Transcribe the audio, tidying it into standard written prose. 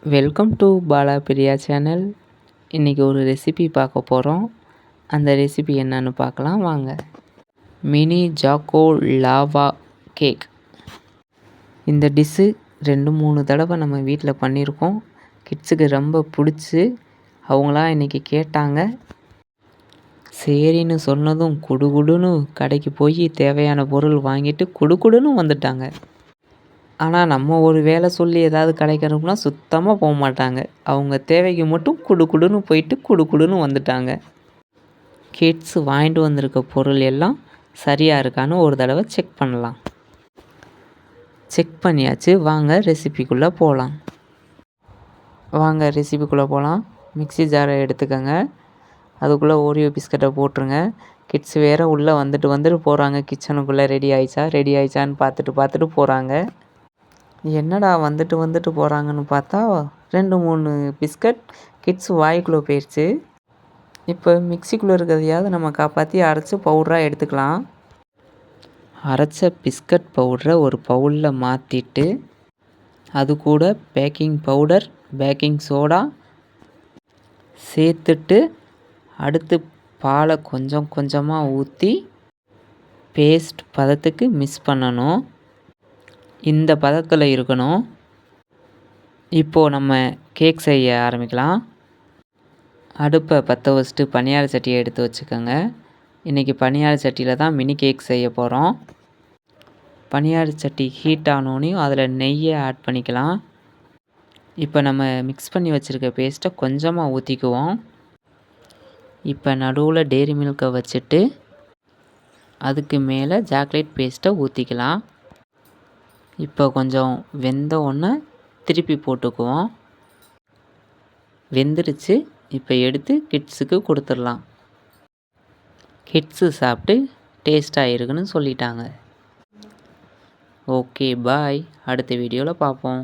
Welcome to Bala Priya channel. இன்றைக்கி ஒரு recipe பார்க்க போகிறோம். அந்த ரெசிபி என்னன்னு பார்க்கலாம் வாங்க. Mini choco lava cake. இந்த டிஷ்ஷு 2-3 தடவை நம்ம வீட்டில் பண்ணியிருக்கோம். கிட்ஸுக்கு ரொம்ப பிடிச்சி அவங்களா இன்றைக்கி கேட்டாங்க. சரின்னு சொன்னதும் குடுகுடுன்னு கடைக்கு போய் தேவையான பொருள் வாங்கிட்டு குடுகுடுன்னு வந்துட்டாங்க. ஆனால் நம்ம ஒரு வேலை சொல்லி ஏதாவது கடைக்கு அனுப்புனா சுத்தமாக போக மாட்டாங்க. அவங்க தேவைக்கு மட்டும் குடுகுடுன்னு போயிட்டு குடுகுடுன்னு வந்துட்டாங்க. கிட்ஸ் வாங்கிட்டு வந்திருக்க பொருள் எல்லாம் சரியாக இருக்கான்னு ஒரு தடவை செக் பண்ணலாம். செக் பண்ணியாச்சு. வாங்க ரெசிபிக்குள்ளே போகலாம். மிக்ஸி ஜாரை எடுத்துக்கோங்க. அதுக்குள்ளே ஓரியோ பிஸ்கட்டை போட்டுருங்க. கிட்ஸ் வேறு உள்ளே வந்துட்டு போகிறாங்க. கிச்சனுக்குள்ளே ரெடி ஆயிடுச்சான்னு பார்த்துட்டு போகிறாங்க. என்னடா வந்துட்டு போகிறாங்கன்னு பார்த்தா 2-3 பிஸ்கட் கிட்ஸ் வாய்க்குள்ளே போயிடுச்சு. இப்போ மிக்சிக்குள்ளே இருக்கிறதையாவது நம்ம காப்பாற்றி அரைச்சி பவுடராக எடுத்துக்கலாம். அரைச்ச பிஸ்கட் பவுடரை ஒரு பவுலில் மாற்றிட்டு அது கூட பேக்கிங் பவுடர், பேக்கிங் சோடா சேர்த்துட்டு அடுத்து பாலை கொஞ்சம் கொஞ்சமாக ஊற்றி பேஸ்ட் பதத்துக்கு மிக்ஸ் பண்ணணும். இந்த பதத்தில் இருக்கணும். இப்போது நம்ம கேக் செய்ய ஆரம்பிக்கலாம். அடுப்பை பற்ற வச்சுட்டு பனியார சட்டியை எடுத்து வச்சுக்கோங்க. இன்றைக்கி பனியார சட்டியில் தான் மினி கேக் செய்ய போகிறோம். பனியார சட்டி ஹீட் ஆனோனையும் அதில் நெய்யை ஆட் பண்ணிக்கலாம். இப்போ நம்ம மிக்ஸ் பண்ணி வச்சுருக்க பேஸ்ட்டை கொஞ்சமாக ஊற்றிக்குவோம். இப்போ நடுவில் டெய்ரி மில்கை வச்சுட்டு அதுக்கு மேலே சாக்லேட் பேஸ்ட்டை ஊற்றிக்கலாம். இப்போ கொஞ்சம் வெந்த உடனே திருப்பி போட்டுக்குவோம். வெந்துடுச்சு. இப்போ எடுத்து கிட்ஸுக்கு கொடுத்துடலாம். கிட்ஸு சாப்பிட்டு டேஸ்ட்டாக இருக்குன்னு சொல்லிட்டாங்க. Okay bye. அடுத்த வீடியோவில் பார்ப்போம்.